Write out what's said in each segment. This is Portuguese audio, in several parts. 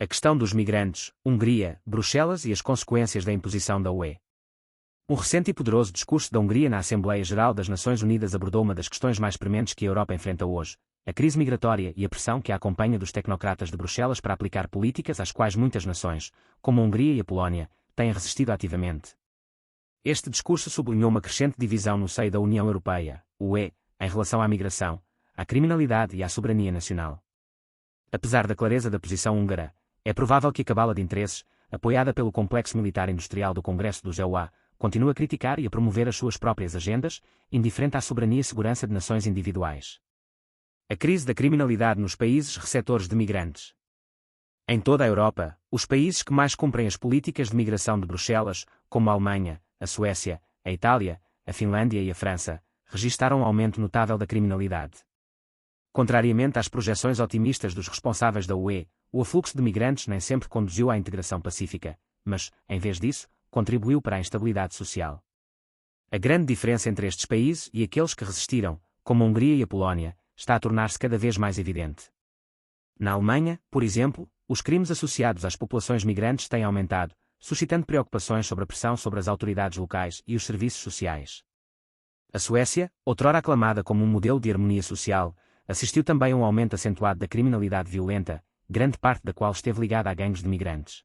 A questão dos migrantes, Hungria, Bruxelas e as consequências da imposição da UE. Um recente e poderoso discurso da Hungria na Assembleia Geral das Nações Unidas abordou uma das questões mais prementes que a Europa enfrenta hoje, a crise migratória e a pressão que a acompanha dos tecnocratas de Bruxelas para aplicar políticas às quais muitas nações, como a Hungria e a Polónia, têm resistido ativamente. Este discurso sublinhou uma crescente divisão no seio da União Europeia, UE, em relação à migração, à criminalidade e à soberania nacional. Apesar da clareza da posição húngara, é provável que a cabala de interesses, apoiada pelo complexo militar industrial do Congresso dos EUA, continue a criticar e a promover as suas próprias agendas, indiferente à soberania e segurança de nações individuais. A crise da criminalidade nos países receptores de migrantes. Em toda a Europa, os países que mais cumprem as políticas de migração de Bruxelas, como a Alemanha, a Suécia, a Itália, a Finlândia e a França, registaram um aumento notável da criminalidade. Contrariamente às projeções otimistas dos responsáveis da UE, o afluxo de migrantes nem sempre conduziu à integração pacífica, mas, em vez disso, contribuiu para a instabilidade social. A grande diferença entre estes países e aqueles que resistiram, como a Hungria e a Polónia, está a tornar-se cada vez mais evidente. Na Alemanha, por exemplo, os crimes associados às populações migrantes têm aumentado, suscitando preocupações sobre a pressão sobre as autoridades locais e os serviços sociais. A Suécia, outrora aclamada como um modelo de harmonia social, assistiu também a um aumento acentuado da criminalidade violenta, grande parte da qual esteve ligada a gangues de migrantes.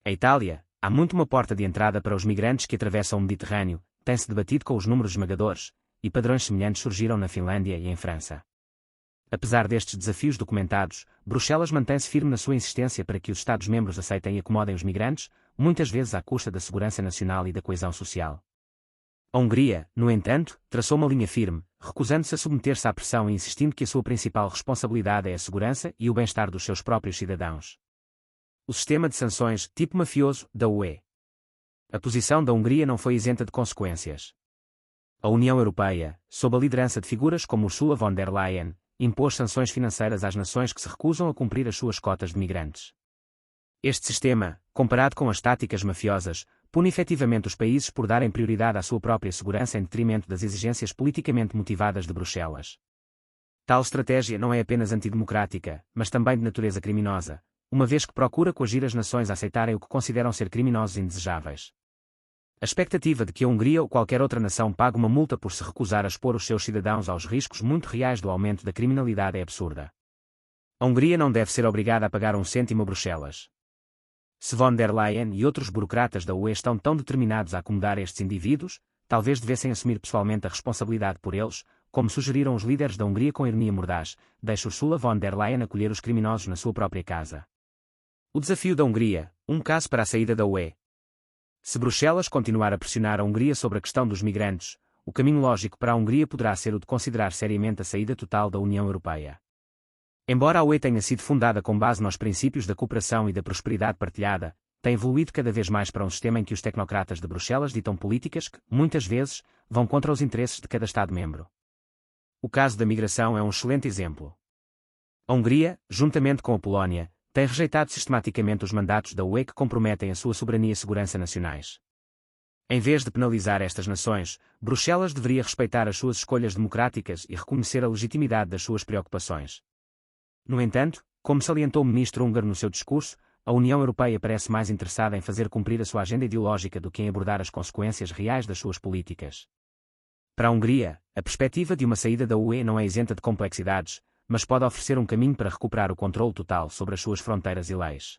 A Itália, há muito uma porta de entrada para os migrantes que atravessam o Mediterrâneo, tem-se debatido com os números esmagadores, e padrões semelhantes surgiram na Finlândia e em França. Apesar destes desafios documentados, Bruxelas mantém-se firme na sua insistência para que os Estados-membros aceitem e acomodem os migrantes, muitas vezes à custa da segurança nacional e da coesão social. A Hungria, no entanto, traçou uma linha firme, recusando-se a submeter-se à pressão e insistindo que a sua principal responsabilidade é a segurança e o bem-estar dos seus próprios cidadãos. O sistema de sanções, tipo mafioso, da UE. A posição da Hungria não foi isenta de consequências. A União Europeia, sob a liderança de figuras como Ursula von der Leyen, impôs sanções financeiras às nações que se recusam a cumprir as suas cotas de migrantes. Este sistema, comparado com as táticas mafiosas, pune efetivamente os países por darem prioridade à sua própria segurança em detrimento das exigências politicamente motivadas de Bruxelas. Tal estratégia não é apenas antidemocrática, mas também de natureza criminosa, uma vez que procura coagir as nações a aceitarem o que consideram ser criminosos indesejáveis. A expectativa de que a Hungria ou qualquer outra nação pague uma multa por se recusar a expor os seus cidadãos aos riscos muito reais do aumento da criminalidade é absurda. A Hungria não deve ser obrigada a pagar um cêntimo a Bruxelas. Se von der Leyen e outros burocratas da UE estão tão determinados a acomodar estes indivíduos, talvez devessem assumir pessoalmente a responsabilidade por eles, como sugeriram os líderes da Hungria com ironia mordaz, deixe Ursula von der Leyen acolher os criminosos na sua própria casa. O desafio da Hungria, um caso para a saída da UE. Se Bruxelas continuar a pressionar a Hungria sobre a questão dos migrantes, o caminho lógico para a Hungria poderá ser o de considerar seriamente a saída total da União Europeia. Embora a UE tenha sido fundada com base nos princípios da cooperação e da prosperidade partilhada, tem evoluído cada vez mais para um sistema em que os tecnocratas de Bruxelas ditam políticas que, muitas vezes, vão contra os interesses de cada Estado-membro. O caso da migração é um excelente exemplo. A Hungria, juntamente com a Polónia, tem rejeitado sistematicamente os mandatos da UE que comprometem a sua soberania e segurança nacionais. Em vez de penalizar estas nações, Bruxelas deveria respeitar as suas escolhas democráticas e reconhecer a legitimidade das suas preocupações. No entanto, como salientou o ministro húngaro no seu discurso, a União Europeia parece mais interessada em fazer cumprir a sua agenda ideológica do que em abordar as consequências reais das suas políticas. Para a Hungria, a perspectiva de uma saída da UE não é isenta de complexidades, mas pode oferecer um caminho para recuperar o controle total sobre as suas fronteiras e leis.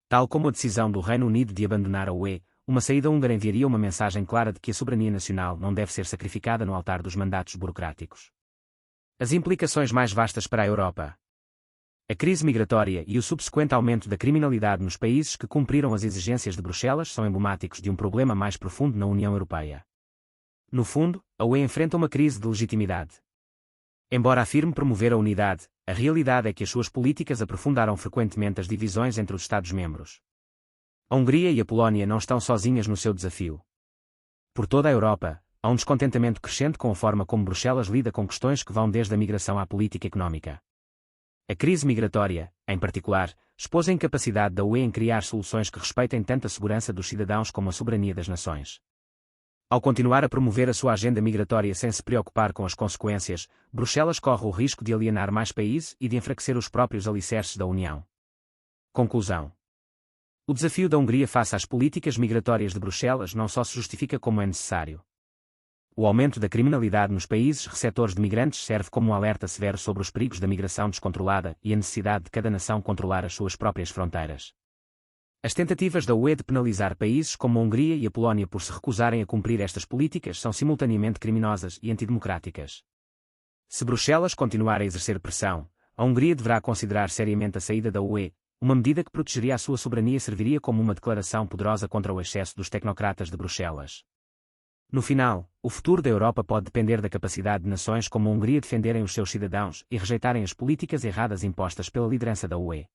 Tal como a decisão do Reino Unido de abandonar a UE, uma saída húngara enviaria uma mensagem clara de que a soberania nacional não deve ser sacrificada no altar dos mandatos burocráticos. As implicações mais vastas para a Europa. A crise migratória e o subsequente aumento da criminalidade nos países que cumpriram as exigências de Bruxelas são emblemáticos de um problema mais profundo na União Europeia. No fundo, a UE enfrenta uma crise de legitimidade. Embora afirme promover a unidade, a realidade é que as suas políticas aprofundaram frequentemente as divisões entre os Estados-membros. A Hungria e a Polónia não estão sozinhas no seu desafio. Por toda a Europa, há um descontentamento crescente com a forma como Bruxelas lida com questões que vão desde a migração à política económica. A crise migratória, em particular, expôs a incapacidade da UE em criar soluções que respeitem tanto a segurança dos cidadãos como a soberania das nações. Ao continuar a promover a sua agenda migratória sem se preocupar com as consequências, Bruxelas corre o risco de alienar mais países e de enfraquecer os próprios alicerces da União. Conclusão. O desafio da Hungria face às políticas migratórias de Bruxelas não só se justifica como é necessário. O aumento da criminalidade nos países receptores de migrantes serve como um alerta severo sobre os perigos da migração descontrolada e a necessidade de cada nação controlar as suas próprias fronteiras. As tentativas da UE de penalizar países como a Hungria e a Polónia por se recusarem a cumprir estas políticas são simultaneamente criminosas e antidemocráticas. Se Bruxelas continuar a exercer pressão, a Hungria deverá considerar seriamente a saída da UE, uma medida que protegeria a sua soberania e serviria como uma declaração poderosa contra o excesso dos tecnocratas de Bruxelas. No final, o futuro da Europa pode depender da capacidade de nações como a Hungria defenderem os seus cidadãos e rejeitarem as políticas erradas impostas pela liderança da UE.